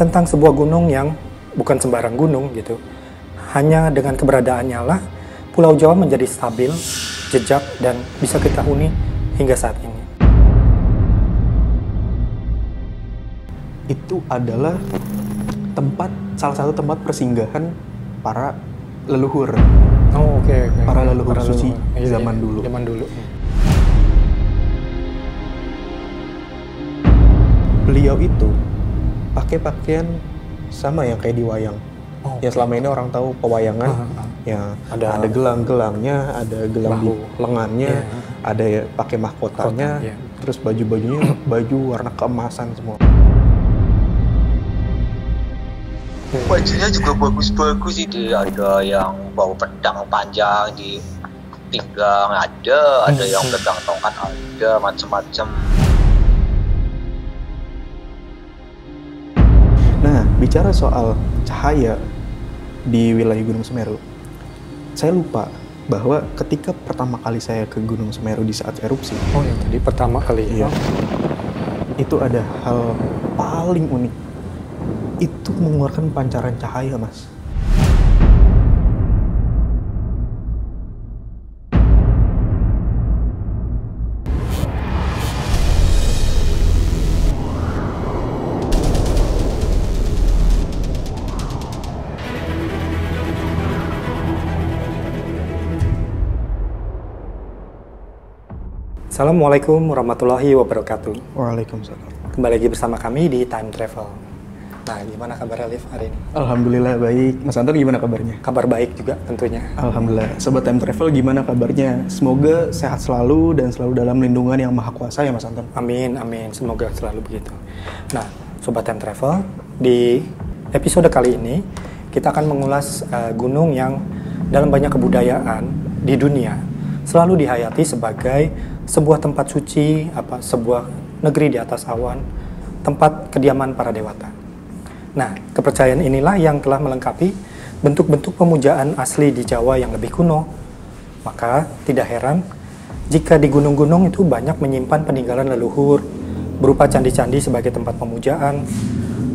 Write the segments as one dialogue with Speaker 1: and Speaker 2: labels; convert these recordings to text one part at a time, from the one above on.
Speaker 1: tentang sebuah gunung yang bukan sembarang gunung gitu. Hanya dengan keberadaannya lah Pulau Jawa menjadi stabil, jejak, dan bisa kita huni hingga saat ini.
Speaker 2: Itu adalah salah satu tempat persinggahan para leluhur.
Speaker 1: Oh, oke.
Speaker 2: Para leluhur suci zaman dulu.
Speaker 1: Zaman dulu.
Speaker 2: Beliau itu pakai pakaian sama yang kayak di wayang.
Speaker 1: Oh,
Speaker 2: ya selama ini orang tahu pewayangan, ya ada gelang-gelangnya, ada gelang di lengannya, ada ya pakai mahkotanya, terus baju-bajunya baju warna keemasan semua.
Speaker 3: Bajunya juga bagus-bagus itu, ada yang bawa pedang panjang di pinggang, ada yang pegang tongkat, ada macam-macam.
Speaker 2: Nah, bicara soal cahaya di wilayah Gunung Semeru, saya lupa bahwa ketika pertama kali saya ke Gunung Semeru di saat erupsi.
Speaker 1: Oh ya, tadi pertama kali ya.
Speaker 2: Itu ada hal paling unik. Itu mengeluarkan pancaran cahaya, Mas.
Speaker 1: Assalamualaikum warahmatullahi wabarakatuh.
Speaker 2: Waalaikumsalam.
Speaker 1: Kembali lagi bersama kami di Time Travel. Nah, gimana kabar Alif hari ini?
Speaker 2: Alhamdulillah baik. Mas Anton gimana kabarnya?
Speaker 1: Kabar baik juga tentunya.
Speaker 2: Alhamdulillah. Sobat Time Travel gimana kabarnya? Semoga sehat selalu dan selalu dalam lindungan yang maha kuasa ya Mas Anton.
Speaker 1: Amin, amin. Semoga selalu begitu. Nah, Sobat Time Travel, di episode kali ini kita akan mengulas gunung yang dalam banyak kebudayaan di dunia selalu dihayati sebagai sebuah tempat suci, sebuah negeri di atas awan, tempat kediaman para dewata. Nah, kepercayaan inilah yang telah melengkapi bentuk-bentuk pemujaan asli di Jawa yang lebih kuno. Maka tidak heran jika di gunung-gunung itu banyak menyimpan peninggalan leluhur berupa candi-candi sebagai tempat pemujaan,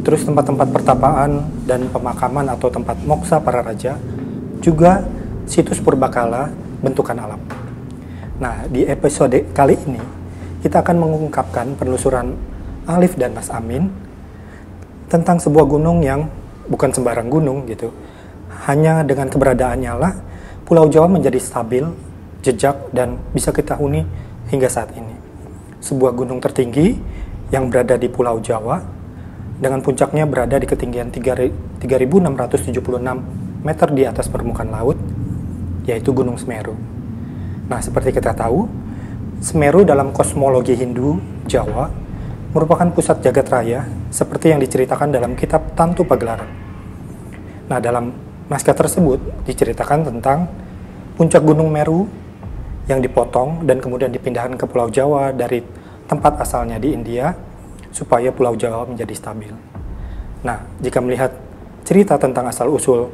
Speaker 1: terus tempat-tempat pertapaan dan pemakaman atau tempat moksa para raja, juga situs purbakala bentukan alam. Nah, di episode kali ini kita akan mengungkapkan penelusuran Alif dan Mas Amin tentang sebuah gunung yang bukan sembarang gunung gitu. Hanya dengan keberadaannya lah Pulau Jawa menjadi stabil, jejak, dan bisa kita huni hingga saat ini. Sebuah gunung tertinggi yang berada di Pulau Jawa dengan puncaknya berada di ketinggian 3.676 meter di atas permukaan laut, yaitu Gunung Semeru. Nah, seperti kita tahu, Semeru dalam kosmologi Hindu Jawa merupakan pusat jagat raya seperti yang diceritakan dalam kitab Tantu Pagelaran. Nah, dalam naskah tersebut diceritakan tentang puncak Gunung Meru yang dipotong dan kemudian dipindahkan ke Pulau Jawa dari tempat asalnya di India supaya Pulau Jawa menjadi stabil. Nah, jika melihat cerita tentang asal-usul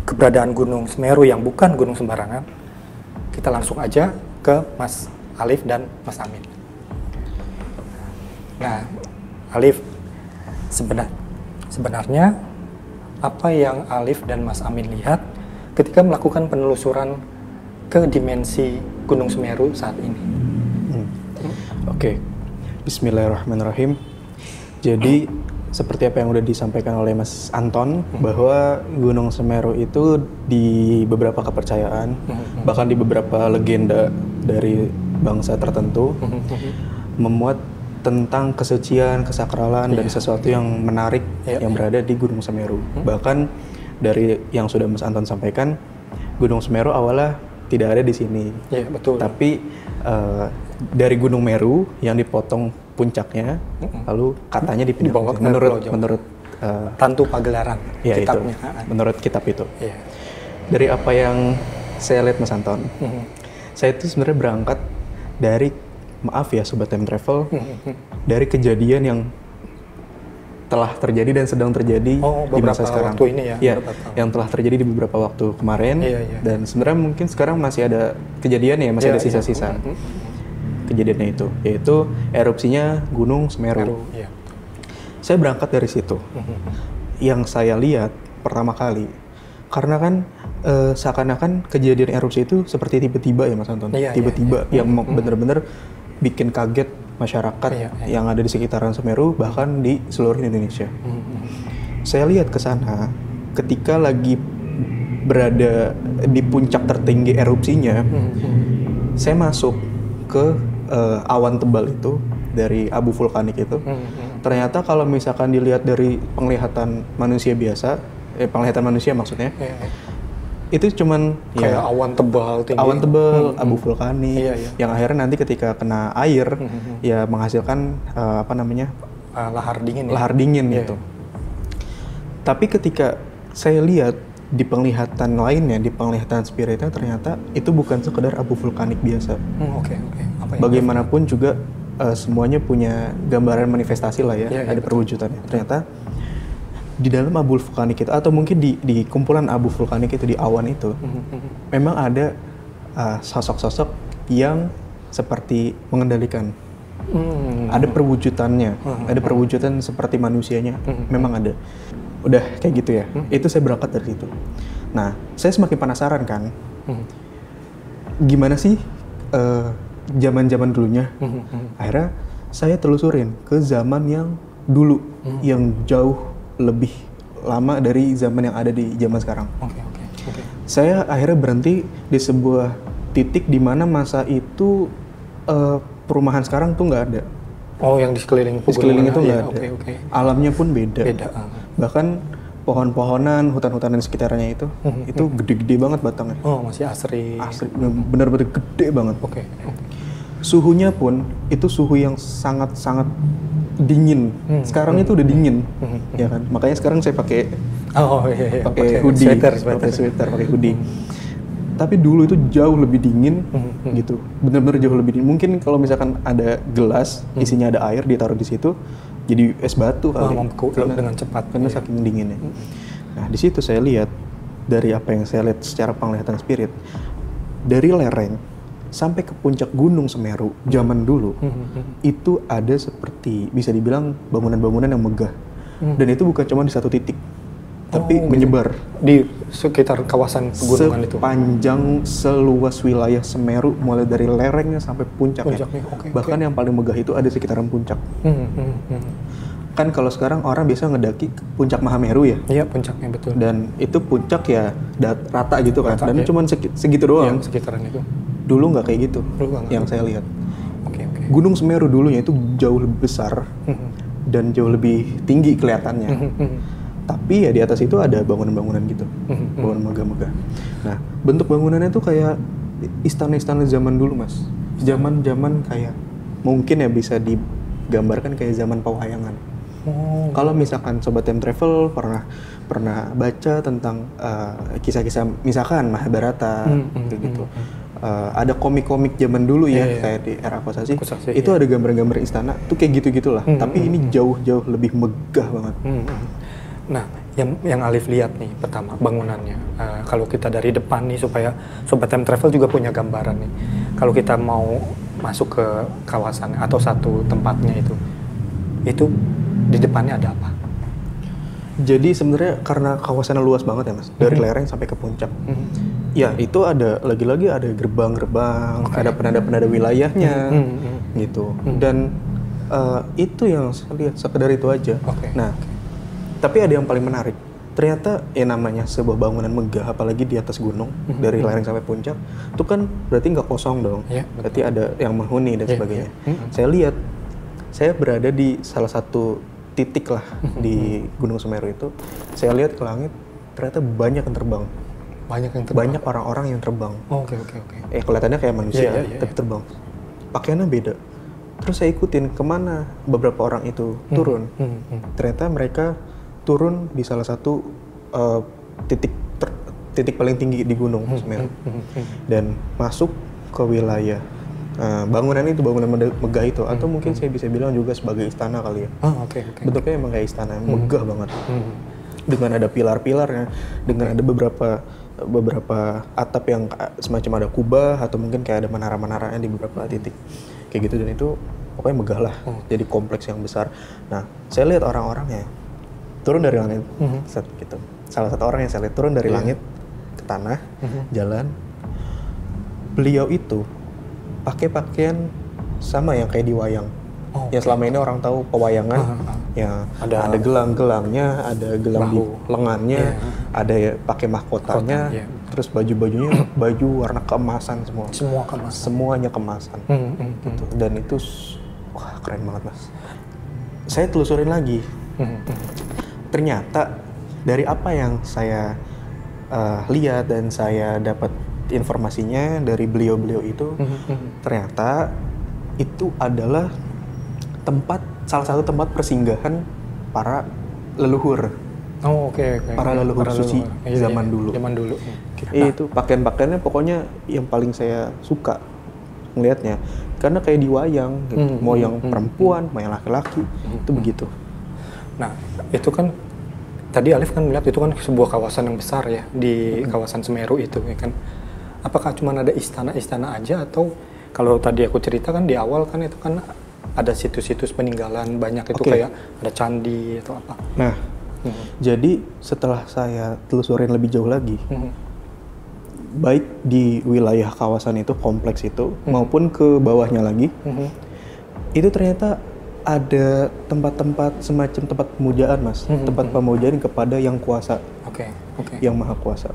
Speaker 1: keberadaan Gunung Semeru yang bukan gunung sembarangan, kita langsung aja ke Mas Alif dan Mas Amin. Nah, Alif, sebenarnya apa yang Alif dan Mas Amin lihat ketika melakukan penelusuran ke dimensi Gunung Semeru saat ini?
Speaker 2: Oke. Bismillahirrahmanirrahim. Jadi seperti apa yang udah disampaikan oleh Mas Anton, bahwa Gunung Semeru itu di beberapa kepercayaan, bahkan di beberapa legenda dari bangsa tertentu, memuat tentang kesucian, kesakralan, dan sesuatu yang menarik yang berada di Gunung Semeru. Bahkan dari yang sudah Mas Anton sampaikan, Gunung Semeru awalnya tidak ada di sini.
Speaker 1: Iya, betul.
Speaker 2: Tapi dari Gunung Meru yang dipotong puncaknya, lalu katanya dipindah menurut
Speaker 1: Tantu Pagelaran,
Speaker 2: ya
Speaker 1: kitabnya.
Speaker 2: Itu, menurut kitab itu.
Speaker 1: Iya.
Speaker 2: Dari apa yang saya lihat Mas Anton, saya itu sebenarnya berangkat dari, maaf ya Sobat Time Travel, dari kejadian yang telah terjadi dan sedang terjadi di masa sekarang.
Speaker 1: Waktu ini ya,
Speaker 2: yang telah terjadi di beberapa waktu kemarin, dan sebenarnya mungkin sekarang masih ada kejadian ya, masih ada sisa-sisa kejadiannya itu, yaitu erupsinya Gunung Semeru. Saya berangkat dari situ. Yang saya lihat pertama kali, karena kan seakan-akan kejadian erupsi itu seperti tiba-tiba ya Mas Anton. Tiba-tiba yang benar-benar bikin kaget masyarakat yang ada di sekitaran Semeru, bahkan di seluruh Indonesia. Saya lihat ke sana ketika lagi berada di puncak tertinggi erupsinya. Saya masuk ke awan tebal itu dari abu vulkanik itu. Ternyata kalau misalkan dilihat dari penglihatan manusia biasa, penglihatan manusia maksudnya, itu cuman
Speaker 1: kayak awan tebal tinggi.
Speaker 2: Awan tebal, abu vulkanik, yang akhirnya nanti ketika kena air, ya menghasilkan lahar dingin gitu. Tapi ketika saya lihat di penglihatan lainnya, di penglihatan spiritnya, ternyata itu bukan sekedar abu vulkanik biasa. Bagaimanapun juga semuanya punya gambaran manifestasi lah ya, ada perwujudannya. Ternyata di dalam abu vulkanik itu, atau mungkin di kumpulan abu vulkanik itu, di awan itu, memang ada sosok-sosok yang seperti mengendalikan. Ada perwujudannya, ada perwujudan seperti manusianya, memang ada. Udah kayak gitu ya, itu saya berangkat dari situ. Nah, saya semakin penasaran kan, gimana sih zaman-zaman dulunya. Akhirnya saya telusurin ke zaman yang dulu, yang jauh lebih lama dari zaman yang ada di zaman sekarang. Saya akhirnya berhenti di sebuah titik di mana masa itu perumahan sekarang tuh nggak ada.
Speaker 1: Oh, yang di sekeliling
Speaker 2: itu nggak ada. Alamnya pun beda. Bahkan pohon-pohonan, hutan-hutan di sekitarnya itu gede-gede banget batangnya.
Speaker 1: Oh, masih asri.
Speaker 2: Asri, benar-benar gede banget. Suhunya pun itu suhu yang sangat-sangat dingin. Sekarang itu udah dingin, ya kan. Makanya sekarang saya pakai pakai hoodie, pakai sweater, pakai hoodie. Tapi dulu itu jauh lebih dingin, gitu. Benar-benar jauh lebih dingin. Mungkin kalau misalkan ada gelas isinya ada air ditaruh di situ, jadi es batu kali.
Speaker 1: Dengan cepat.
Speaker 2: Karena saking dinginnya. Nah, di situ saya lihat dari apa yang saya lihat secara penglihatan spirit, dari lereng sampai ke puncak Gunung Semeru zaman dulu, itu ada seperti bisa dibilang bangunan-bangunan yang megah. Dan itu bukan cuma di satu titik, tapi menyebar
Speaker 1: di sekitar kawasan pegunungan itu.
Speaker 2: Sepanjang seluas wilayah Semeru, mulai dari lerengnya sampai puncaknya. Bahkan yang paling megah itu ada sekitaran puncak. Kan kalau sekarang orang biasa ngedaki puncak Mahameru ya.
Speaker 1: Iya, puncaknya betul.
Speaker 2: Dan itu puncak ya rata gitu kan. Dan cuma segitu doang.
Speaker 1: Yang sekitaran itu.
Speaker 2: Dulu nggak kayak gitu. Yang saya lihat. Gunung Semeru dulunya itu jauh lebih besar dan jauh lebih tinggi kelihatannya. Tapi ya di atas itu ada bangunan-bangunan gitu, bangunan megah-megah. Nah, bentuk bangunannya tuh kayak istana-istana zaman dulu, Mas. Zaman-zaman kayak mungkin ya bisa digambarkan kayak zaman Pauhayangan. Kalau misalkan Sobat Time Travel pernah baca tentang kisah-kisah misalkan Mahabharata gitu. Ada komik-komik zaman dulu ya, kayak di era Kosasi. Itu ada gambar-gambar istana tuh kayak gitu-gitulah. Tapi ini jauh-jauh lebih megah banget.
Speaker 1: Nah, yang Alif lihat nih pertama bangunannya. Kalau kita dari depan nih supaya Sobat Time Travel juga punya gambaran nih. Kalau kita mau masuk ke kawasan atau satu tempatnya itu di depannya ada apa?
Speaker 2: Jadi sebenarnya karena kawasannya luas banget ya Mas, dari lereng sampai ke puncak. Ya itu ada lagi-lagi ada gerbang-gerbang, ada penanda-penanda wilayahnya, gitu. Dan itu yang saya lihat sekedar itu aja. Nah, tapi ada yang paling menarik. Ternyata ya namanya sebuah bangunan megah, apalagi di atas gunung, dari lereng sampai puncak, itu kan berarti nggak kosong dong. Berarti ada yang menghuni dan sebagainya. Saya lihat, saya berada di salah satu titik lah di Gunung Semeru itu. Saya lihat ke langit, ternyata banyak yang terbang. Banyak orang-orang yang terbang. Kelihatannya kayak manusia, tapi terbang. Pakaiannya beda. Terus saya ikutin kemana beberapa orang itu turun. Ternyata mereka turun di salah satu titik paling tinggi di Gunung Semeru. Dan masuk ke wilayah bangunan megah itu, atau mungkin saya bisa bilang juga sebagai istana kali ya. Bentuknya emang kayak istana, megah banget. Dengan ada pilar-pilarnya, dengan ada beberapa atap yang semacam ada kubah, atau mungkin kayak ada menara-menaranya di beberapa titik kayak gitu. Dan itu pokoknya megah lah. Jadi kompleks yang besar. Nah, saya lihat orang-orangnya turun dari langit, set gitu. Salah satu orang yang saya lihat turun dari langit ke tanah, jalan. Beliau itu pakai pakaian sama yang kayak di wayang. Yang selama ini orang tahu pewayangan, ya ada gelang-gelangnya, ada gelang di lengannya, ada ya pakai mahkotanya, terus baju-bajunya baju warna keemasan semua.
Speaker 1: Semua kemasan.
Speaker 2: Semuanya kemasan. Gitu. Dan itu wah keren banget Mas. Saya telusurin lagi. Ternyata dari apa yang saya lihat dan saya dapat informasinya dari beliau-beliau itu, ternyata itu adalah salah satu tempat persinggahan para leluhur. Para leluhur suci zaman dulu.
Speaker 1: Zaman dulu.
Speaker 2: Itu pakaian-pakaiannya pokoknya yang paling saya suka ngelihatnya. Karena kayak di wayang, gitu. Mau yang perempuan, mau yang laki-laki, itu begitu.
Speaker 1: Nah, itu kan tadi Alif kan melihat itu kan sebuah kawasan yang besar ya di kawasan Semeru itu, ya kan. Apakah cuma ada istana-istana aja atau kalau tadi aku cerita kan di awal kan itu kan ada situs-situs peninggalan banyak itu kayak ada candi atau apa.
Speaker 2: Nah, jadi setelah saya telusurin lebih jauh lagi, baik di wilayah kawasan itu, kompleks itu, maupun ke bawahnya lagi, itu ternyata ada tempat-tempat semacam tempat pemujaan Mas, tempat pemujaan kepada yang kuasa, yang maha kuasa.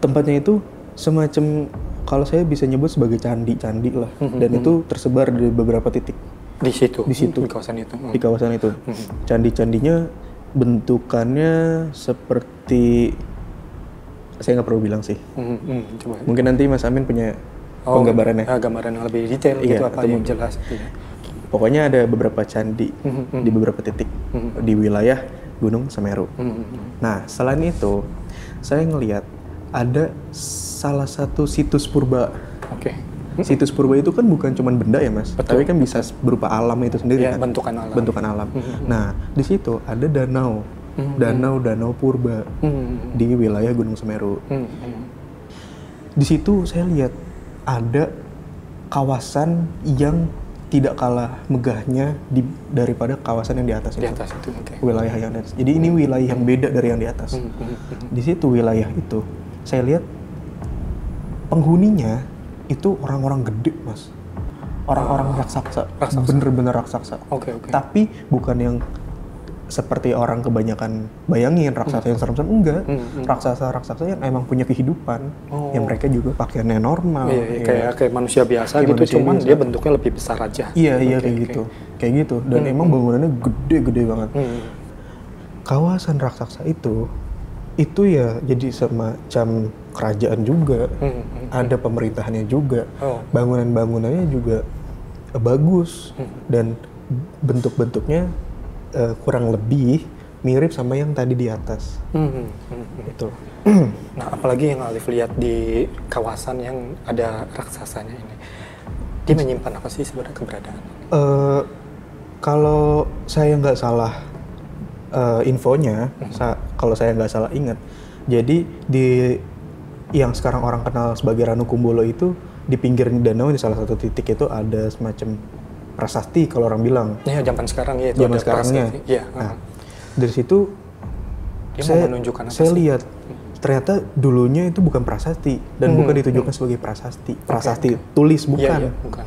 Speaker 2: Tempatnya itu semacam, kalau saya bisa nyebut sebagai candi-candi lah, dan itu tersebar di beberapa titik.
Speaker 1: Di situ.
Speaker 2: Di
Speaker 1: kawasan itu.
Speaker 2: Di kawasan itu. Candi-candinya bentukannya seperti, saya nggak perlu bilang sih.
Speaker 1: Coba.
Speaker 2: Mungkin nanti Mas Amin punya penggambarannya.
Speaker 1: Gambaran yang lebih detail gitu apa yang jelas.
Speaker 2: Pokoknya ada beberapa candi di beberapa titik di wilayah Gunung Semeru. Nah, selain itu, saya ngelihat ada salah satu situs purba. Situs purba itu kan bukan cuma benda ya Mas, tapi kan bisa berupa alam itu sendiri kan. Bentukan alam. Nah, di situ ada danau purba di wilayah Gunung Semeru. Di situ saya lihat ada kawasan yang tidak kalah megahnya daripada kawasan yang di atas itu. Wilayah yang di atas. Jadi ini wilayah yang beda dari yang di atas. Di situ wilayah itu saya lihat penghuninya itu orang-orang gede Mas, orang-orang raksasa. Bener-bener raksasa. Tapi bukan yang seperti orang kebanyakan bayangin raksasa yang serem-serem, enggak. Raksasa yang emang punya kehidupan, yang mereka juga pakaiannya normal,
Speaker 1: kayak manusia biasa kayak gitu, cuman dia bentuknya lebih besar aja.
Speaker 2: Kayak gitu. Dan emang bangunannya gede-gede banget. Kawasan raksasa itu ya jadi semacam kerajaan juga, ada pemerintahannya juga, bangunan-bangunannya juga bagus, dan bentuk-bentuknya kurang lebih mirip sama yang tadi di atas. Itu.
Speaker 1: Nah, apalagi yang Alif lihat di kawasan yang ada raksasanya ini, dia menyimpan apa sih sebenarnya keberadaan?
Speaker 2: Kalau saya nggak salah infonya, kalau saya nggak salah ingat, jadi di yang sekarang orang kenal sebagai Ranu Kumbolo itu, di pinggir danau di salah satu titik itu ada semacam prasasti kalau orang bilang.
Speaker 1: Ya, zaman sekarang ya itu.
Speaker 2: Zaman sekarangnya. Nah, dari situ saya lihat ternyata dulunya itu bukan prasasti dan bukan ditujukan sebagai prasasti tulis, bukan.
Speaker 1: Bukan.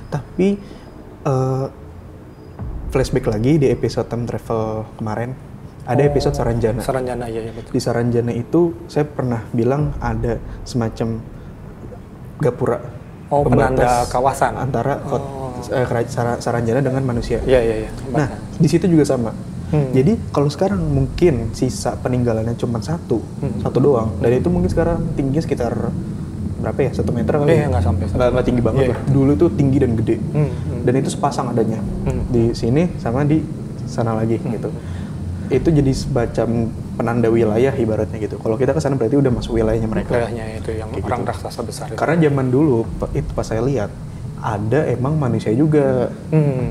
Speaker 2: Tapi flashback lagi di episode Time Travel kemarin, ada episode Saranjana.
Speaker 1: Iya betul.
Speaker 2: Di Saranjana itu saya pernah bilang ada semacam gapura,
Speaker 1: penanda kawasan
Speaker 2: antara Saranjana dengan manusia.
Speaker 1: Iya.
Speaker 2: Nah, di situ juga sama. Jadi kalau sekarang mungkin sisa peninggalannya cuma satu doang, dan itu mungkin sekarang tingginya sekitar berapa ya, 1 meter kali?
Speaker 1: Nggak sampai.
Speaker 2: Nggak tinggi banget lah. Dulu itu tinggi dan gede, dan itu sepasang adanya di sini sama di sana lagi gitu. Itu jadi semacam penanda wilayah ibaratnya gitu. Kalau kita ke sana berarti udah masuk wilayahnya mereka.
Speaker 1: Wilayahnya itu yang
Speaker 2: kayak
Speaker 1: orang
Speaker 2: gitu.
Speaker 1: raksasa besar itu.
Speaker 2: Karena zaman dulu itu pas saya lihat ada emang manusia juga.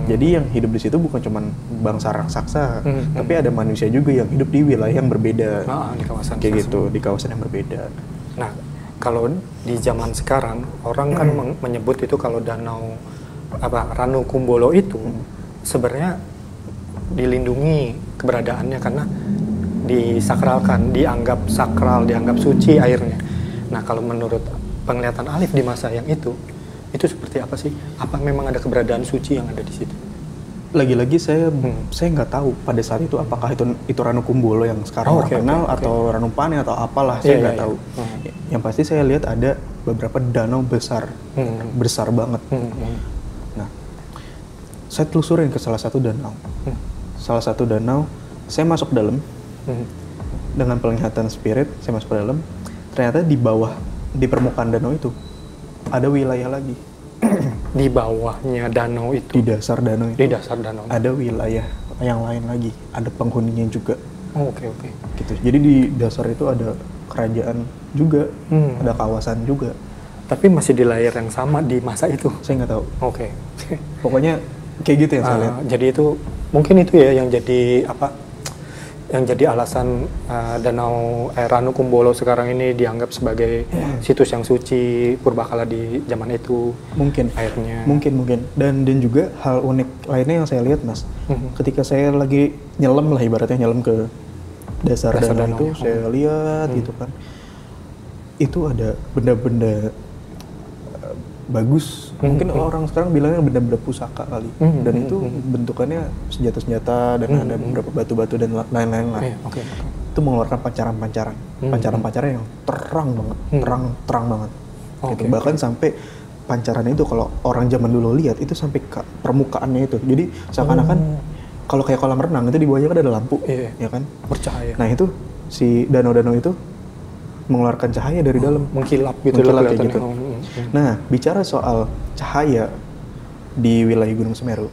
Speaker 2: Jadi yang hidup di situ bukan cuma bangsa raksasa, tapi ada manusia juga yang hidup di wilayah yang berbeda.
Speaker 1: Di kawasan
Speaker 2: kayak gitu, di kawasan yang berbeda.
Speaker 1: Nah, kalau di zaman sekarang orang kan menyebut itu kalau danau Ranu Kumbolo itu sebenarnya dilindungi keberadaannya karena disakralkan, dianggap sakral, dianggap suci airnya. Nah, kalau menurut penglihatan Alif di masa yang itu seperti apa sih? Apa memang ada keberadaan suci yang ada di situ?
Speaker 2: Lagi-lagi saya nggak tahu pada saat itu apakah itu Ranu Kumbolo yang sekarang orang kenal atau Ranu Pane atau apalah, saya nggak tahu. Yang pasti saya lihat ada beberapa danau besar banget. Nah, saya telusurin ke salah satu danau. Salah satu danau, saya masuk dalam dengan penglihatan spirit, saya masuk ke dalam. Ternyata di bawah, di permukaan danau itu ada wilayah lagi.
Speaker 1: Di bawahnya danau itu,
Speaker 2: di dasar danau itu,
Speaker 1: di dasar danau
Speaker 2: ada wilayah yang lain lagi, ada penghuninya juga.
Speaker 1: Oke.
Speaker 2: Gitu. Jadi di dasar itu ada kerajaan juga, ada kawasan juga.
Speaker 1: Tapi masih di layar yang sama di masa itu? Saya
Speaker 2: nggak tahu.
Speaker 1: Oke.
Speaker 2: Pokoknya kayak gitu yang saya lihat.
Speaker 1: Jadi itu mungkin itu ya yang jadi yang jadi alasan danau Ranu Kumbolo sekarang ini dianggap sebagai situs yang suci purbakala di zaman itu.
Speaker 2: Mungkin
Speaker 1: airnya.
Speaker 2: Mungkin. Dan juga hal unik lainnya yang saya lihat, Mas. Ketika saya lagi nyelam lah, ibaratnya nyelam ke dasar danau itu, saya lihat gitu kan. Itu ada benda-benda bagus. Mungkin orang sekarang bilangnya benda-benda pusaka kali. Dan itu bentukannya senjata-senjata dan ada beberapa batu-batu dan lain-lain lah. Itu mengeluarkan pancaran-pancaran. Pancaran-pancaran yang terang banget, terang banget. Gitu. Bahkan sampai pancaran itu kalau orang zaman dulu lihat itu sampai ke permukaannya itu. Jadi seakan-akan kalau kayak kolam renang itu di bawahnya kan ada lampu, ya kan?
Speaker 1: Bercahaya.
Speaker 2: Nah, itu si danau-danau itu mengeluarkan cahaya dari dalam,
Speaker 1: mengkilap gitu.
Speaker 2: Gitu. Nah, bicara soal cahaya di wilayah Gunung Semeru,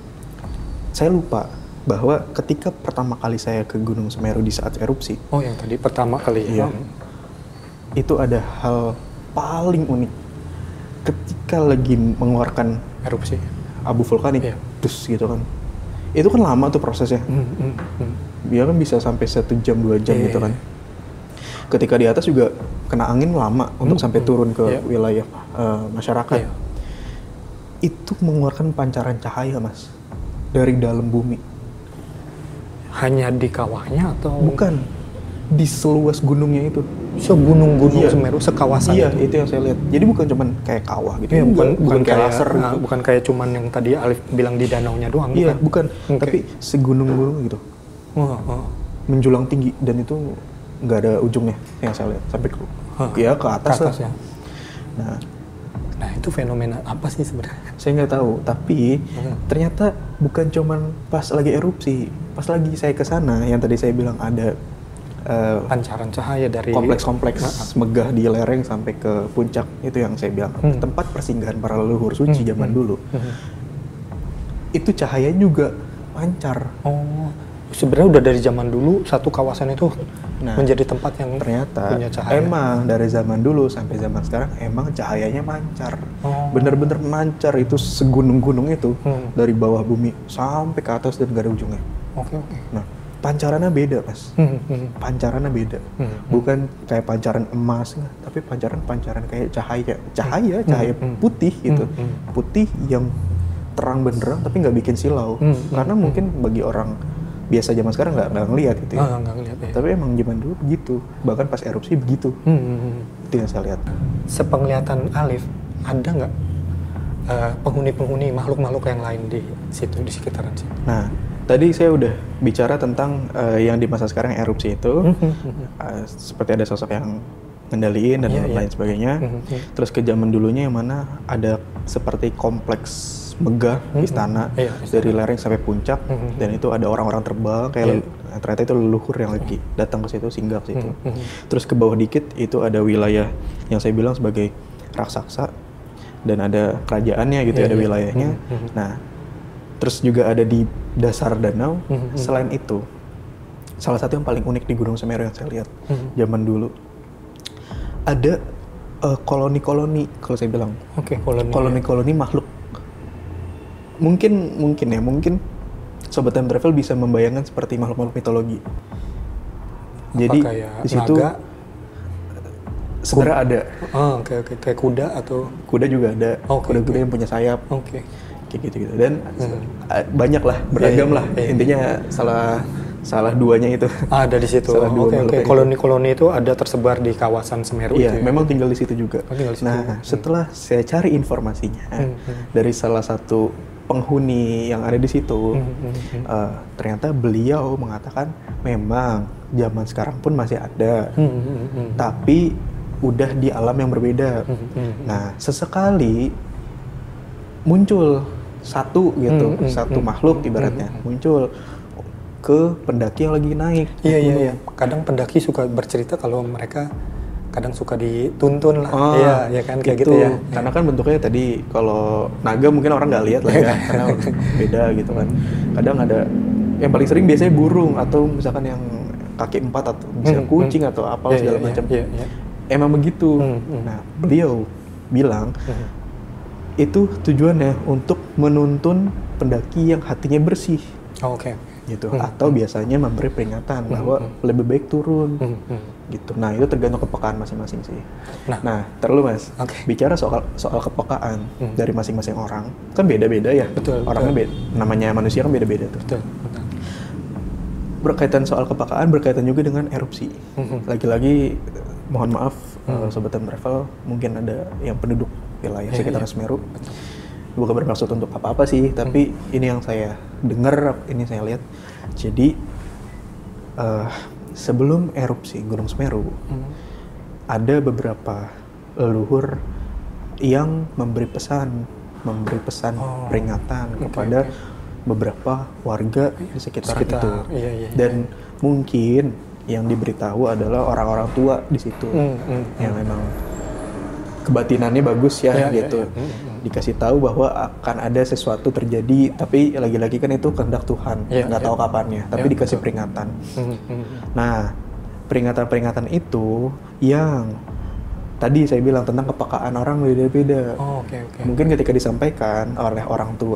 Speaker 2: saya lupa bahwa ketika pertama kali saya ke Gunung Semeru di saat erupsi.
Speaker 1: Oh, yang tadi pertama kali ya.
Speaker 2: Itu ada hal paling unik. Ketika lagi mengeluarkan
Speaker 1: erupsi
Speaker 2: abu vulkanik, terus gitu kan. Itu kan lama tuh prosesnya. Dia kan bisa sampai 1 jam 2 jam gitu kan. Ketika di atas juga kena angin lama untuk sampai turun ke wilayah masyarakat. Itu mengeluarkan pancaran cahaya, Mas, dari dalam bumi.
Speaker 1: Hanya di kawahnya atau?
Speaker 2: Bukan, di seluas gunungnya itu.
Speaker 1: Segunung-gunung Semeru, sekawasan
Speaker 2: itu yang saya lihat. Jadi bukan cuman kayak kawah gitu.
Speaker 1: Bukan kayak laser gitu. Bukan kayak cuman yang tadi Alif bilang di danaunya doang.
Speaker 2: Bukan. Tapi segunung-gunung gitu. Menjulang tinggi dan itu nggak ada ujungnya yang saya lihat sampai ke atas
Speaker 1: ya. Nah itu fenomena apa sih sebenarnya?
Speaker 2: Saya nggak tahu, tapi ternyata bukan cuman pas lagi erupsi, pas lagi saya ke sana yang tadi saya bilang ada
Speaker 1: pancaran cahaya dari
Speaker 2: kompleks megah di lereng sampai ke puncak, itu yang saya bilang tempat persinggahan para leluhur suci zaman dulu. Itu cahayanya juga pancar.
Speaker 1: Sebenarnya udah dari zaman dulu satu kawasan itu menjadi tempat yang
Speaker 2: ternyata
Speaker 1: punya cahaya.
Speaker 2: Emang dari zaman dulu sampai zaman sekarang emang cahayanya mancar. Bener-bener mancar, itu segunung-gunung itu dari bawah bumi sampai ke atas dan gak ada ujungnya. Nah, pancarannya beda, Mas. Pancarannya beda. Bukan kayak pancaran emas, tapi pancaran kayak cahaya putih gitu. Putih yang terang benderang tapi nggak bikin silau. Karena mungkin bagi orang biasa zaman sekarang nggak ngelihat gitu ya. Tapi emang zaman dulu begitu, bahkan pas erupsi begitu. Itu yang saya lihat.
Speaker 1: Sepenglihatan Alif, ada nggak penghuni-penghuni makhluk-makhluk yang lain di situ, di sekitaran situ?
Speaker 2: Nah, tadi saya udah bicara tentang yang di masa sekarang erupsi itu, seperti ada sosok yang ngendaliin dan lain sebagainya. Terus ke zaman dulunya yang mana ada seperti kompleks megah istana dari lereng sampai puncak, dan itu ada orang-orang terbang kayak ternyata itu leluhur yang lagi datang ke situ, singgah ke situ. Terus ke bawah dikit itu ada wilayah yang saya bilang sebagai raksasa dan ada kerajaannya gitu, ada wilayahnya. Nah, terus juga ada di dasar danau. Selain itu, salah satu yang paling unik di Gunung Semeru yang saya lihat zaman dulu, ada koloni-koloni, kalau saya bilang. Koloni-koloni makhluk. Mungkin Sobat Time Travel bisa membayangkan seperti makhluk-makhluk mitologi. Jadi di situ sebenarnya ada.
Speaker 1: Kayak kuda atau?
Speaker 2: Kuda juga ada. Kuda-kuda yang punya sayap. kayak gitu dan banyak lah, beragam lah. Intinya salah duanya itu
Speaker 1: ada di situ. Oke. Koloni-koloni itu ada tersebar di kawasan Semeru itu.
Speaker 2: Iya, memang tinggal di situ juga. Nah, setelah saya cari informasinya dari salah satu penghuni yang ada di situ, ternyata beliau mengatakan memang zaman sekarang pun masih ada, tapi udah di alam yang berbeda. Nah, sesekali muncul satu makhluk ibaratnya muncul ke pendaki yang lagi naik.
Speaker 1: Iya. Kadang pendaki suka bercerita kalau mereka kadang suka dituntun lah. Iya kan kayak gitu ya.
Speaker 2: Karena kan bentuknya tadi kalau naga mungkin orang nggak lihat lah ya, karena beda gitu kan. Kadang ada yang paling sering biasanya burung atau misalkan yang kaki 4 atau misalkan kucing atau apa segala macam. Emang begitu. Nah, beliau bilang itu tujuannya untuk menuntun pendaki yang hatinya bersih.
Speaker 1: Oke.
Speaker 2: Gitu. Atau biasanya memberi peringatan bahwa lebih baik turun. Gitu. Nah, itu tergantung kepekaan masing-masing sih. Nah, terlalu Mas. Bicara soal kepekaan dari masing-masing orang, kan beda-beda ya.
Speaker 1: Betul.
Speaker 2: Orangnya beda. Namanya manusia kan beda-beda tuh.
Speaker 1: Betul.
Speaker 2: Berkaitan soal kepekaan berkaitan juga dengan erupsi. Lagi-lagi mohon maaf Sobat Time Travel, mungkin ada yang penduduk wilayah sekitar Semeru. Bukan bermaksud untuk apa-apa sih, tapi ini yang saya dengar, ini saya lihat. Jadi sebelum erupsi Gunung Semeru, ada beberapa leluhur yang memberi pesan peringatan kepada beberapa warga di sekitar itu. Dan mungkin yang diberitahu adalah orang-orang tua di situ yang memang kebatinannya bagus ya gitu. Dikasih tahu bahwa akan ada sesuatu terjadi, tapi lagi-lagi kan itu kehendak Tuhan, nggak tahu kapannya, tapi dikasih peringatan. Nah, peringatan-peringatan itu yang tadi saya bilang tentang kepekaan orang beda-beda. Mungkin ketika disampaikan oleh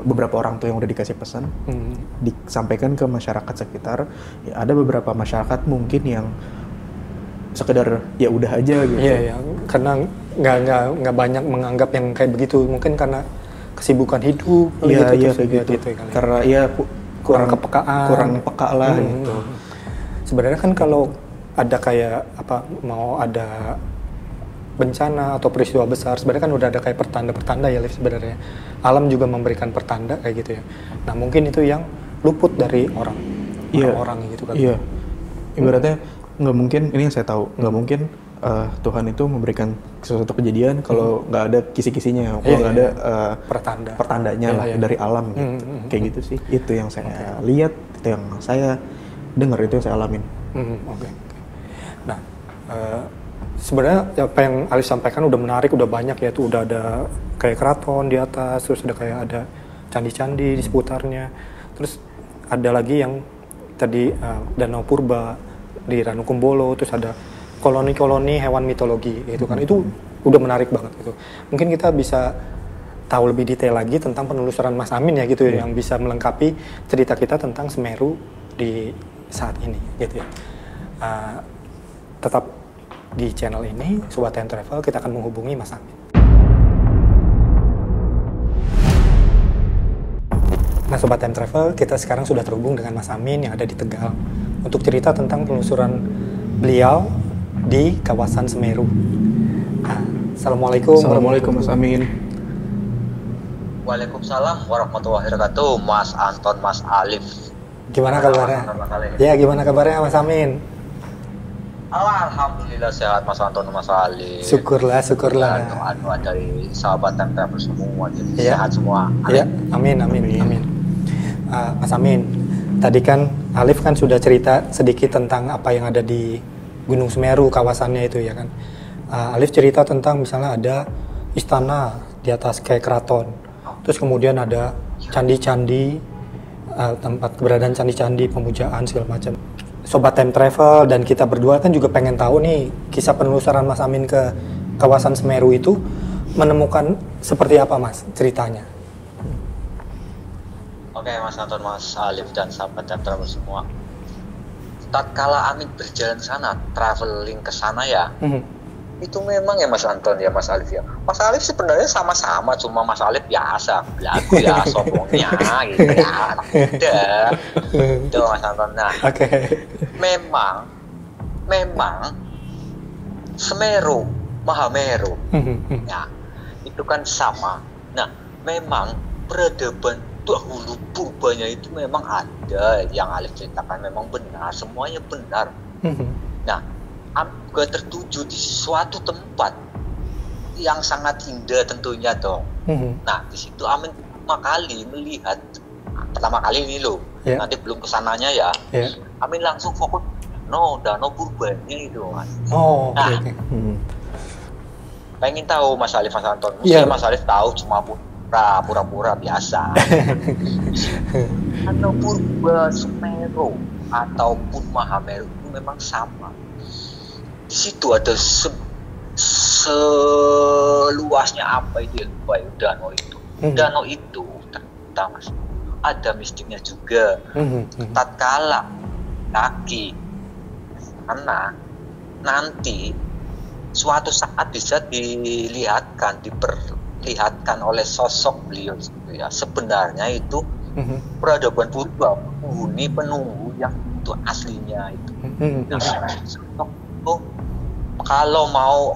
Speaker 2: beberapa orang tua yang udah dikasih pesan, disampaikan ke masyarakat sekitar, ya ada beberapa masyarakat mungkin yang sekedar ya udah aja gitu.
Speaker 1: Iya, karena nggak banyak menganggap yang kayak begitu, mungkin karena kesibukan hidup.
Speaker 2: Iya kayak gitu. Karena ya kurang peka lah gitu.
Speaker 1: Sebenarnya kan kalau ada kayak mau ada bencana atau peristiwa besar, sebenarnya kan udah ada kayak pertanda-pertanda ya sebenarnya. Alam juga memberikan pertanda kayak gitu ya. Nah, mungkin itu yang luput dari orang-orang gitu kan. Iya.
Speaker 2: Ibaratnya nggak mungkin, ini yang saya tahu, nggak mungkin Tuhan itu memberikan sesuatu kejadian kalau nggak ada kisi-kisinya, kalau nggak ada pertandanya lah dari alam gitu. Kayak gitu sih. Itu yang saya lihat, itu yang saya dengar, itu yang saya alamin.
Speaker 1: Nah, sebenarnya apa yang Alif sampaikan udah menarik, udah banyak ya, tuh udah ada kayak keraton di atas, terus ada kayak ada candi-candi di seputarnya, terus ada lagi yang tadi Danau Purba di Ranukumbolo, terus ada koloni-koloni hewan mitologi gitu kan. Itu udah menarik banget gitu. Mungkin kita bisa tahu lebih detail lagi tentang penelusuran Mas Amin ya gitu ya, yang bisa melengkapi cerita kita tentang Semeru di saat ini gitu ya. Tetap di channel ini Sobat Time Travel, kita akan menghubungi Mas Amin. Nah, Sobat Time Travel, kita sekarang sudah terhubung dengan Mas Amin yang ada di Tegal untuk cerita tentang penelusuran beliau di kawasan Semeru. Nah,
Speaker 2: Assalamualaikum Mas Amin.
Speaker 3: Waalaikumsalam warahmatullahi wabarakatuh, Mas Anton, Mas Alif.
Speaker 1: Gimana kabarnya? Ya, gimana kabarnya Mas Amin?
Speaker 3: Alhamdulillah sehat Mas Anton, Mas Alif.
Speaker 1: Syukurlah.
Speaker 3: Doa dari sahabat Time Travel semua, jadi sehat semua.
Speaker 1: Iya, amin. Mas Amin, tadi kan Alif kan sudah cerita sedikit tentang apa yang ada di Gunung Semeru, kawasannya itu ya kan. Alif cerita tentang misalnya ada istana di atas kayak keraton, terus kemudian ada candi-candi, tempat keberadaan candi-candi, pemujaan segala macam. Sobat Time Travel dan kita berdua kan juga pengen tahu nih kisah penelusuran Mas Amin ke kawasan Semeru itu menemukan seperti apa Mas ceritanya?
Speaker 3: Oke Mas Anton, Mas Alif dan sahabat Time Travel semua. Tatkala Amin berjalan sana, traveling ke sana ya, itu memang ya Mas Anton ya Mas Alif ya. Mas Alif sebenarnya sama-sama, cuma Mas Alif biasa belagu ya sombongnya gitu ya. Udah itu Mas Anton. Nah memang Semeru Mahameru ya itu kan sama. Nah memang peradaban dahulu purbanya itu memang ada, yang Alif ceritakan memang benar, semuanya benar. Nah juga tertuju di suatu tempat yang sangat indah tentunya dong. Nah di situ Amin pertama kali ini loh, nanti belum kesananya ya. Amin langsung fokus danau purbanya itu Mas. Pengen tahu Mas Alif, Mas Anton, mungkin Mas Alif tahu cuma pura-pura biasa. Danau Purba Semeru ataupun Mahameru itu memang sama. Di situ ada seluasnya apa itu danau itu. Danau itu ternyata Mas ada mistiknya juga. Tatkala kaki karena nanti suatu saat bisa diperlihatkan oleh sosok beliau gitu ya. Sebenarnya itu peradaban purba, penunggu yang itu aslinya itu. Nah, sosok itu kalau mau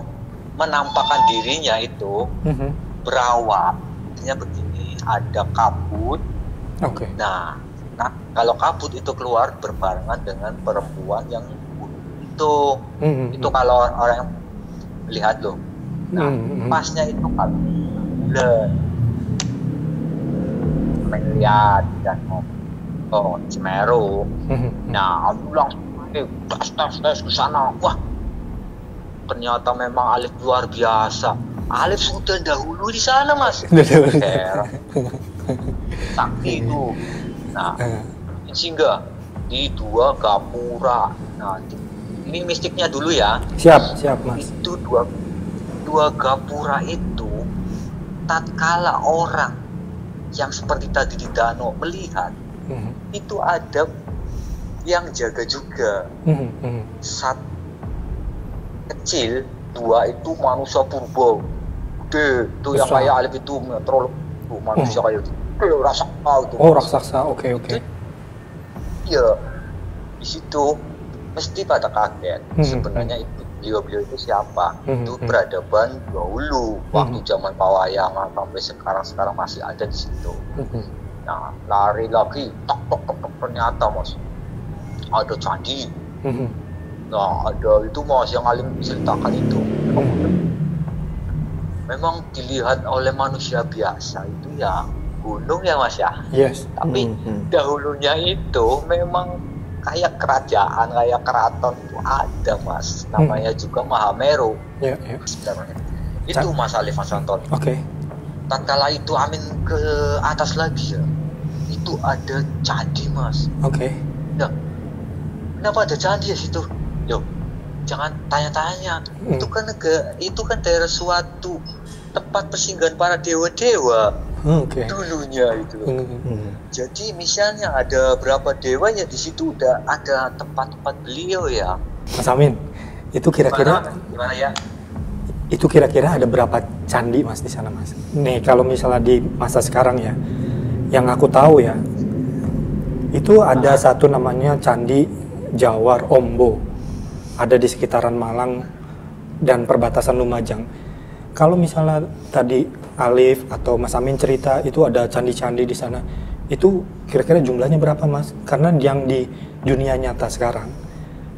Speaker 3: menampakkan dirinya itu berawal, artinya begini, ada kabut. Nah, kalau kabut itu keluar berbarengan dengan perempuan yang itu kalau orang yang lihat loh. Nah, pasnya itu kalau melihat dan Semeru. Nah, aku langsung tes ke sana. Wah, ternyata memang Alif luar biasa. Alif sudah dahulu di sana Mas. Sakti itu. Nah, sehingga di dua gapura. Nah, ini mistiknya dulu ya.
Speaker 1: Siap Mas.
Speaker 3: Itu dua gapura itu tatkala orang yang seperti tadi di danau melihat, itu ada yang jaga juga. Satu kecil, dua itu manusia purba. Itu yang kayak Alif itu terlalu manusia kayak itu. Raksasa itu.
Speaker 1: Raksasa. Oke.
Speaker 3: Iya. Di situ mesti pada kaget. Sebenarnya itu beliau itu siapa? Itu peradaban dahulu, waktu zaman Pawayangan sampai sekarang masih ada di situ. Nah, lari lagi, tok ternyata Mas ada candi. Nah, ada itu Mas yang Alim ceritakan itu. Memang dilihat oleh manusia biasa itu ya gunung ya Mas ya.
Speaker 1: Yes.
Speaker 3: Tapi dahulunya itu memang kayak kerajaan, kayak keraton itu ada Mas. Namanya juga Mahameru. Sebenarnya. Itu Mas Alif, Mas Anton. Tatkala itu Amin ke atas lagi ya, itu ada candi Mas. Nah, kenapa ada candi ya situ? Yo, jangan tanya-tanya. Itu kan daerah suatu tempat persinggahan para dewa-dewa. Dulunya itu. Jadi misalnya ada berapa dewa ya di situ udah ada tempat-tempat beliau ya.
Speaker 1: Mas Amin, itu kira-kira
Speaker 3: gimana ya?
Speaker 1: Itu kira-kira ada berapa candi Mas di sana Mas? Nih kalau misalnya di masa sekarang ya, yang aku tahu ya, itu ada satu namanya Candi Jawar Ombo, ada di sekitaran Malang dan perbatasan Lumajang. Kalau misalnya tadi Alif atau Mas Amin cerita itu ada candi-candi di sana, itu kira-kira jumlahnya berapa Mas? Karena yang di dunia nyata sekarang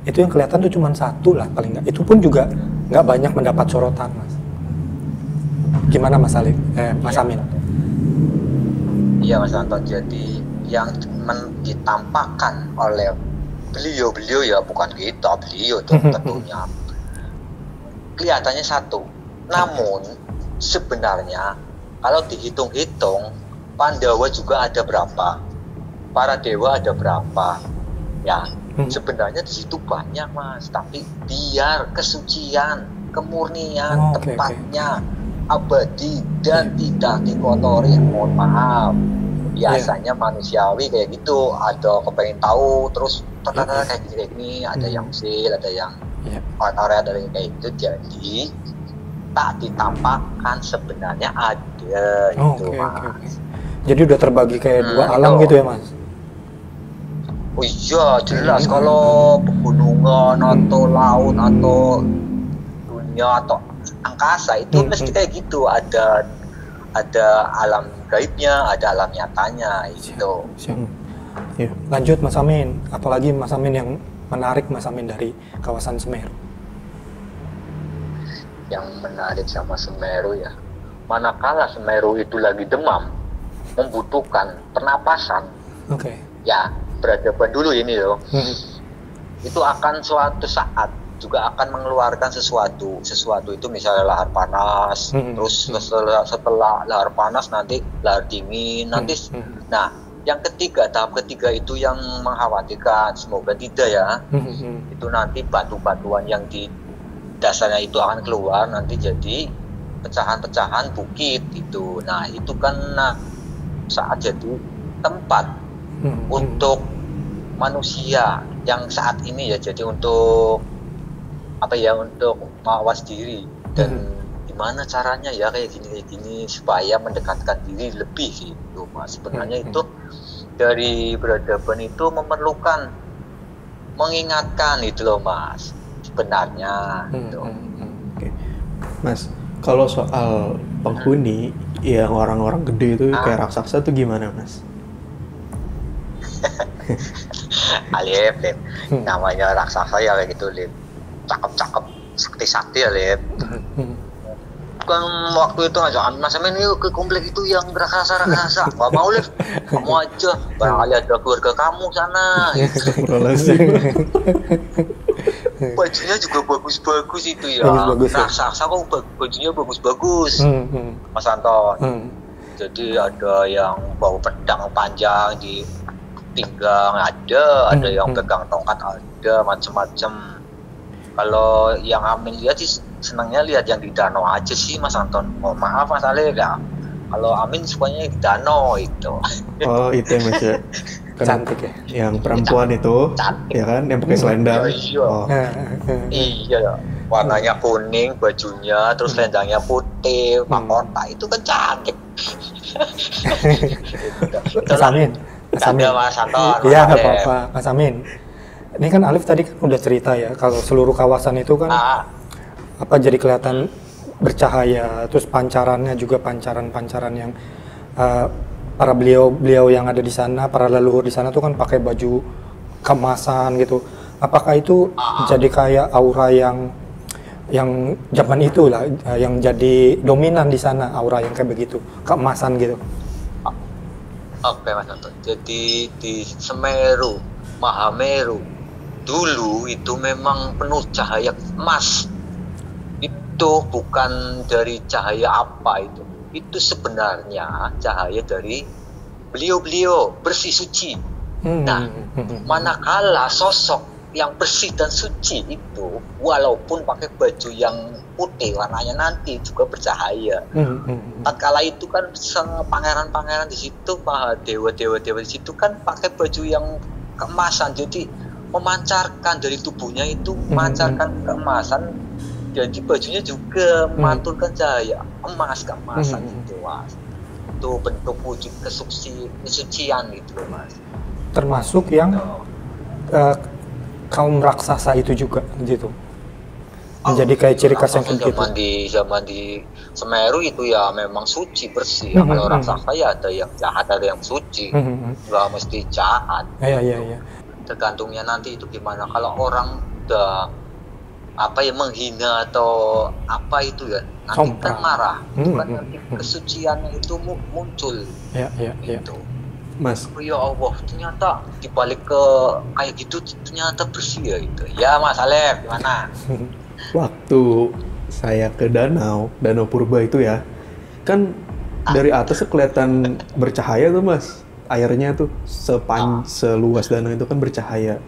Speaker 1: itu yang kelihatan tuh cuma satu lah paling nggak. Itu pun juga nggak banyak mendapat sorotan Mas. Gimana Mas Alif? Mas Amin?
Speaker 3: Iya Mas Anton, jadi yang ditampakkan oleh beliau ya, bukan kita, beliau tentunya kelihatannya satu. Namun sebenarnya kalau dihitung-hitung Pandawa juga ada berapa, para dewa ada berapa ya. Sebenarnya di situ banyak Mas, tapi biar kesucian, kemurnian tempatnya abadi dan tidak dikotori, mohon maaf, biasanya manusiawi kayak gitu, ada kepengen tahu terus kayak gini, ada yang sil, ada yang area dari kayak itu, jadi tak ditampakkan sebenarnya ada itu Mas.
Speaker 1: Jadi udah terbagi kayak dua alam gitu ya Mas?
Speaker 3: Oh iya jelas, kalau pegunungan atau laut atau dunia atau angkasa itu mesti kayak gitu, ada alam gaibnya, ada alam nyatanya itu.
Speaker 1: Ya. Lanjut Mas Amin, apalagi Mas Amin yang menarik Mas Amin dari kawasan Semeru?
Speaker 3: Yang menarik sama Semeru ya, manakala Semeru itu lagi demam, membutuhkan pernapasan, ya peradaban dulu ini loh, itu akan suatu saat juga akan mengeluarkan sesuatu itu misalnya lahar panas, terus setelah lahar panas nanti lahar dingin, nanti nah yang tahap ketiga itu yang mengkhawatirkan, semoga tidak ya, itu nanti batu-batuan yang di dasarnya itu akan keluar nanti jadi pecahan-pecahan bukit itu. Nah itu kan saat jadi tempat untuk manusia yang saat ini ya, jadi untuk untuk mawas diri, dan gimana caranya ya kayak gini supaya mendekatkan diri lebih gitu Mas. Sebenarnya itu dari peradaban itu memerlukan mengingatkan itu loh Mas sebenarnya gitu.
Speaker 2: Mas, kalau soal penghuni yang orang-orang gede itu kayak raksasa tuh gimana Mas?
Speaker 3: Alif, namanya raksasa ya kayak gitu Lip, cakep sakti ya Lip. Kan waktu itu ngajak Mas Amin yuk ke komplek itu yang raksasa, gak mau Lip, kamu aja, barangkali ada keluarga kamu sana gitu. Bajunya juga bagus-bagus itu ya, raksasa kok bajunya bagus-bagus Mas Anton. Jadi ada yang bawa pedang panjang di pinggang, ada yang pegang tongkat, ada macam-macam. Kalau yang Amin lihat sih senangnya lihat yang di danau aja sih Mas Anton. Oh maaf Mas Ale ya, kalau Amin sukanya di danau itu.
Speaker 2: Oh itu ya Mas ya.
Speaker 1: Cantik ya.
Speaker 2: Yang perempuan itu, cantik. Ya kan, yang pakai selendang.
Speaker 3: Iya, warnanya kuning bajunya, terus selendangnya putih, mahkota itu kan cantik.
Speaker 1: Mas Amin.
Speaker 3: Mas Anton.
Speaker 1: Iya nggak apa-apa Mas Amin. Ini kan Alif tadi kan udah cerita ya kalau seluruh kawasan itu kan jadi kelihatan bercahaya, terus pancarannya juga pancaran yang para beliau yang ada di sana, para leluhur di sana tuh kan pakai baju keemasan gitu. Apakah itu jadi kayak aura yang zaman itu lah, yang jadi dominan di sana, aura yang kayak begitu, keemasan gitu?
Speaker 3: Oke Mas Anton. Jadi di Semeru, Mahameru dulu itu memang penuh cahaya emas. Itu bukan dari cahaya apa itu. Itu sebenarnya cahaya dari beliau-beliau bersih suci. Nah, manakala sosok yang bersih dan suci itu walaupun pakai baju yang putih warnanya nanti juga bercahaya. Tatkala itu kan pangeran-pangeran di situ, dewa-dewa di situ kan pakai baju yang keemasan, jadi memancarkan dari tubuhnya itu memancarkan keemasan. Jadi bajunya juga memantulkan cahaya emas, keemasan gitu Mas. Itu bentuk wujud kesucian gitu loh Mas.
Speaker 1: Termasuk yang kaum raksasa itu juga gitu. Menjadi kayak ciri khas yang kayak gitu.
Speaker 3: Zaman di Semeru itu ya memang suci bersih. Kalau raksasa ya ada yang jahat, ada yang suci. Nggak mesti jahat.
Speaker 1: Iya.
Speaker 3: Tergantungnya nanti itu gimana. Kalau orang udah menghina atau apa itu ya nanti kan marah, itu kan nanti kesuciannya itu muncul.
Speaker 1: Iya.
Speaker 3: Gitu.
Speaker 2: Mas,
Speaker 3: ya Allah, ternyata dibalik ke kayak gitu ternyata bersih ya itu. Ya Mas Alef, gimana?
Speaker 2: Waktu saya ke danau Purba itu ya, kan dari atas kelihatan bercahaya tuh Mas, airnya tuh seluas danau itu kan bercahaya.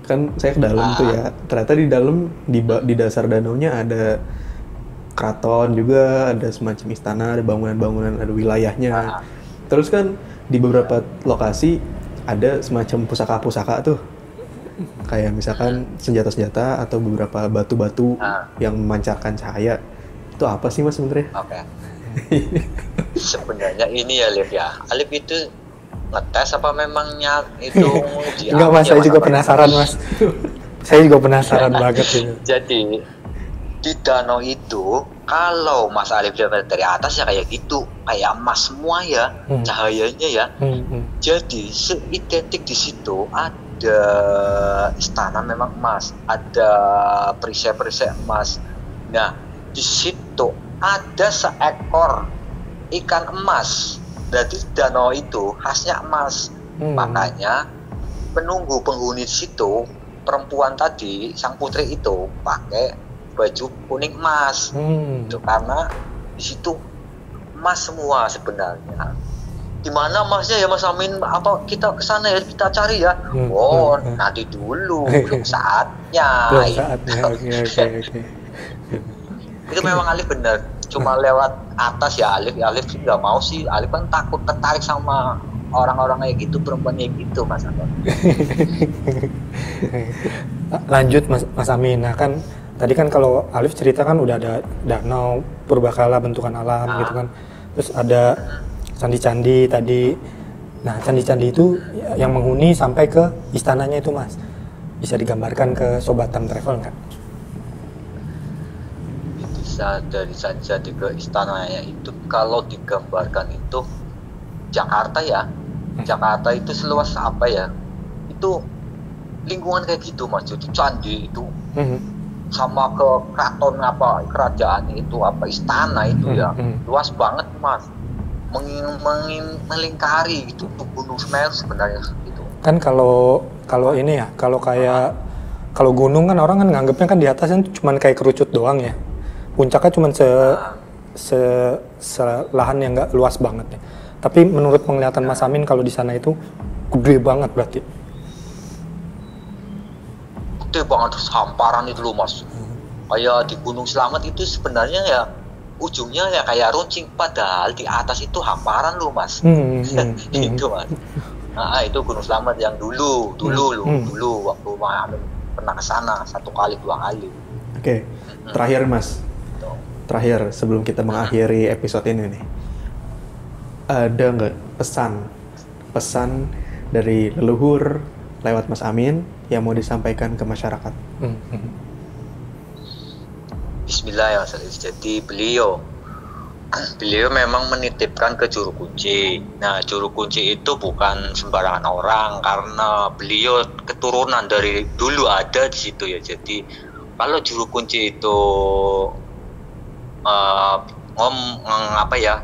Speaker 2: Kan saya ke dalam tuh ya, ternyata di dalam di dasar danaunya ada keraton juga, ada semacam istana, ada bangunan-bangunan, ada wilayahnya. Terus kan di beberapa lokasi ada semacam pusaka-pusaka tuh Kayak misalkan senjata-senjata atau beberapa batu-batu yang memancarkan cahaya. Itu apa sih Mas sebenarnya?
Speaker 3: Oke. Sebenarnya ini ya Alif ya. Alif itu ngetes apa memangnya itu
Speaker 1: Enggak Mas, saya juga penasaran Mas. Saya juga penasaran banget itu.
Speaker 3: Jadi di danau itu kalau Mas Alif lihat dari atas ya kayak gitu, kayak emas semua ya, cahayanya ya. Jadi seidentik di situ ada istana memang emas, ada perisai-perisai emas. Nah di situ ada seekor ikan emas. Berarti danau itu khasnya emas. Makanya penghuni di situ, perempuan tadi, sang putri itu pakai baju kuning emas. Itu karena di situ emas semua sebenarnya. Di mana emasnya ya Mas Amin? Apa kita ke sana ya, kita cari ya? Nanti dulu, belum saatnya.
Speaker 1: Belum saatnya. Oke.
Speaker 3: Itu memang Alif benar. Cuma lewat atas ya Alif nggak mau sih. Alif kan takut tertarik sama orang-orang kayak gitu, perempuan kayak gitu Mas Anton.
Speaker 1: Lanjut Mas Amin. Nah kan tadi kan kalau Alif cerita kan udah ada danau purbakala bentukan alam gitu kan. Terus ada candi-candi tadi. Nah candi-candi itu yang menghuni sampai ke istananya itu Mas. Bisa digambarkan ke Sobat Time Travel nggak?
Speaker 3: Bisa dari candi-candi ke istananya itu kalau digambarkan itu Jakarta ya. Jakarta itu seluas apa ya? Itu lingkungan kayak gitu Mas. Jadi candi itu sama ke keraton apa kerajaan itu apa istana itu ya luas banget Mas, melingkari gitu untuk Gunung Semeru sebenarnya gitu.
Speaker 1: Kan kalau ini ya kalau gunung kan orang kan nganggapnya kan di atasnya cuma kayak kerucut doang ya, puncaknya cuma lahan yang nggak luas banget ya. Tapi menurut penglihatan Mas Amin kalau di sana itu gede banget berarti.
Speaker 3: Gede banget, hamparan itu loh Mas. Kayak di Gunung Slamet itu sebenarnya ya ujungnya ya kayak runcing, padahal di atas itu hamparan loh Mas. Itu Mas. Nah itu Gunung Slamet yang dulu waktu Mas Amin pernah ke sana 1 kali 2 kali.
Speaker 2: Oke. Terakhir Mas. Terakhir sebelum kita mengakhiri episode ini nih. Ada nggak pesan dari leluhur lewat Mas Amin yang mau disampaikan ke masyarakat?
Speaker 3: Bismillah ya Mas Alif. Jadi beliau memang menitipkan ke juru kunci. Nah juru kunci itu bukan sembarangan orang karena beliau keturunan dari dulu ada di situ ya. Jadi kalau juru kunci itu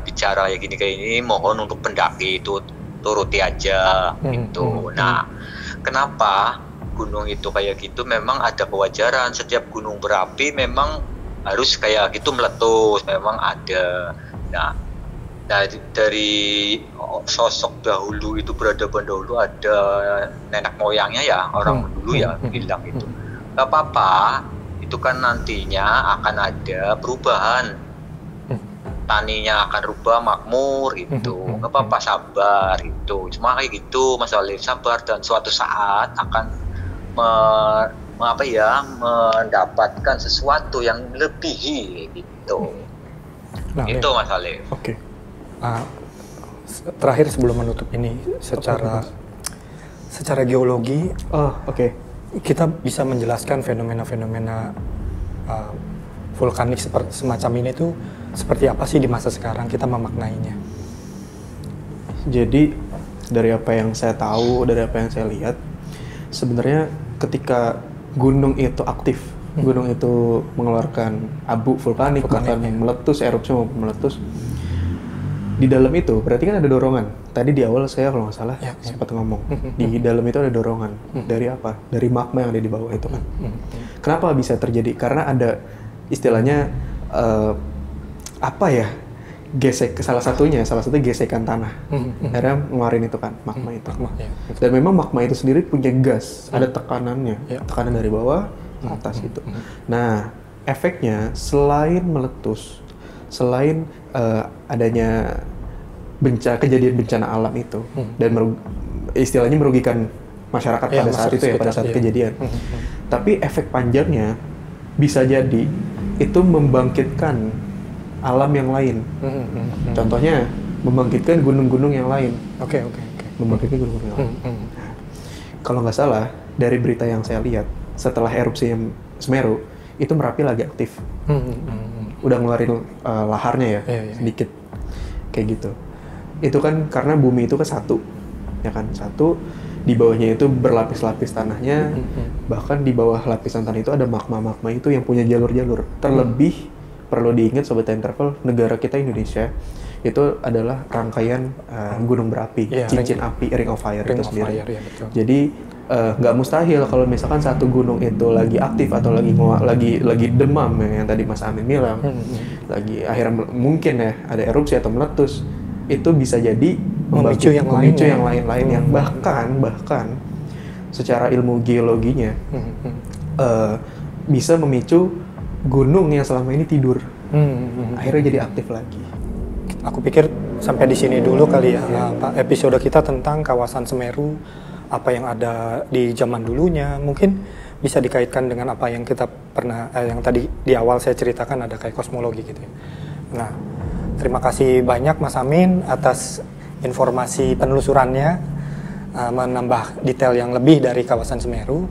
Speaker 3: bicara ya gini kayak ini, mohon untuk pendaki itu turuti aja gitu. Nah kenapa gunung itu kayak gitu? Memang ada kewajaran, setiap gunung berapi memang harus kayak gitu meletus, memang ada. Nah dari sosok dahulu itu, peradaban dahulu ada nenek moyangnya ya, orang dulu ya bilang itu gak apa-apa, itu kan nantinya akan ada perubahan, taninya akan rubah makmur itu, nggak apa-apa, sabar itu, cuma kayak gitu Mas Alif, sabar dan suatu saat akan mendapatkan sesuatu yang lebih gitu. Nah, itu Mas Alif.
Speaker 1: Oke. Terakhir sebelum menutup ini secara geologi, kita bisa menjelaskan fenomena-fenomena vulkanik semacam ini tuh seperti apa sih di masa sekarang kita memaknainya?
Speaker 2: Jadi dari apa yang saya tahu, dari apa yang saya lihat, sebenarnya ketika gunung itu aktif, gunung itu mengeluarkan abu vulkanik bahkan meletus, erupsi maupun meletus, di dalam itu berarti kan ada dorongan. Tadi di awal saya kalau nggak salah sempat ngomong, di dalam itu ada dorongan. Dari apa? Dari magma yang ada di bawah itu kan. Kenapa bisa terjadi? Karena ada istilahnya salah satu gesekan tanah. Akhirnya ngeluarin itu kan, magma itu. Dan memang magma itu sendiri punya gas, ada tekanannya, tekanan dari bawah ke atas itu. Nah, efeknya selain meletus, selain adanya kejadian bencana alam itu, dan istilahnya merugikan masyarakat pada saat itu ya, pada saat kejadian. Tapi efek panjangnya bisa jadi itu membangkitkan alam yang lain. Contohnya membangkitkan gunung-gunung yang lain. Membangkitkan gunung-gunung yang lain. Kalau nggak salah, dari berita yang saya lihat, setelah erupsi Semeru, itu Merapi lagi aktif. Udah ngeluarin laharnya ya, sedikit. Kayak gitu. Itu kan karena bumi itu kan satu. Ya kan, satu. Di bawahnya itu berlapis-lapis tanahnya. Bahkan di bawah lapisan tanah itu ada magma-magma itu yang punya jalur-jalur. Terlebih, perlu diingat Sobat Time Travel, negara kita Indonesia, itu adalah rangkaian gunung berapi, cincin api, Ring of Fire itu sendiri. Jadi nggak mustahil kalau misalkan satu gunung itu lagi aktif atau lagi demam yang tadi Mas Amin bilang, lagi akhirnya mungkin ya ada erupsi atau meletus, itu bisa jadi memicu yang lain-lain yang bahkan secara ilmu geologinya bisa memicu gunung yang selama ini tidur akhirnya jadi aktif lagi.
Speaker 1: Aku pikir sampai di sini dulu kali ya, episode kita tentang kawasan Semeru, apa yang ada di zaman dulunya, mungkin bisa dikaitkan dengan apa yang kita pernah, yang tadi di awal saya ceritakan, ada kayak kosmologi gitu ya. Nah, terima kasih banyak Mas Amin atas informasi penelusurannya, menambah detail yang lebih dari kawasan Semeru.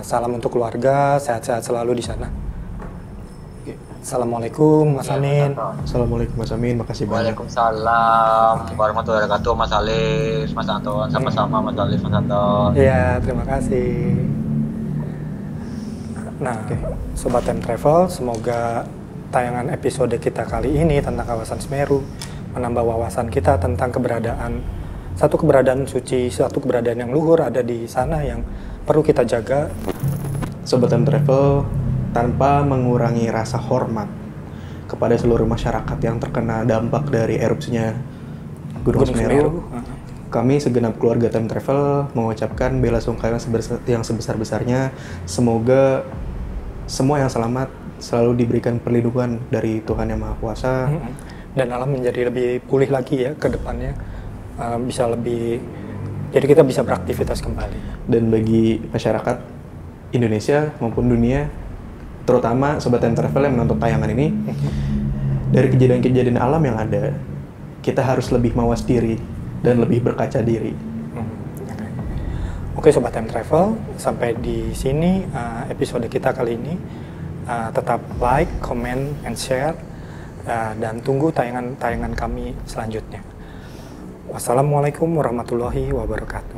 Speaker 1: Salam untuk keluarga, sehat-sehat selalu di sana. Assalamualaikum Mas Amin.
Speaker 2: Assalamualaikum Mas Amin, makasih banyak.
Speaker 3: Waalaikumsalam warahmatullahi wabarakatuh Mas Alif, Mas Anton, sama-sama Mas Alif, Mas Anton.
Speaker 1: Iya, terima kasih. Nah, Sobat Time Travel, semoga tayangan episode kita kali ini tentang kawasan Semeru menambah wawasan kita tentang satu keberadaan suci, satu keberadaan yang luhur ada di sana yang perlu kita jaga.
Speaker 2: Sobat Time Travel, tanpa mengurangi rasa hormat kepada seluruh masyarakat yang terkena dampak dari erupsinya Gunung Semeru, kami segenap keluarga Time Travel mengucapkan bela sungkawa yang sebesar-besarnya. Semoga semua yang selamat selalu diberikan perlindungan dari Tuhan Yang Maha Kuasa.
Speaker 1: Dan alam menjadi lebih pulih lagi ya ke depannya, bisa lebih, jadi kita bisa beraktivitas kembali.
Speaker 2: Dan bagi masyarakat Indonesia maupun dunia, terutama Sobat Time Travel yang menonton tayangan ini, dari kejadian-kejadian alam yang ada, kita harus lebih mawas diri dan lebih berkaca diri.
Speaker 1: Oke Sobat Time Travel, sampai di sini episode kita kali ini. Tetap like, comment, and share, dan tunggu tayangan-tayangan kami selanjutnya. Wassalamualaikum warahmatullahi wabarakatuh.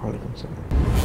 Speaker 2: Waalaikumsalam.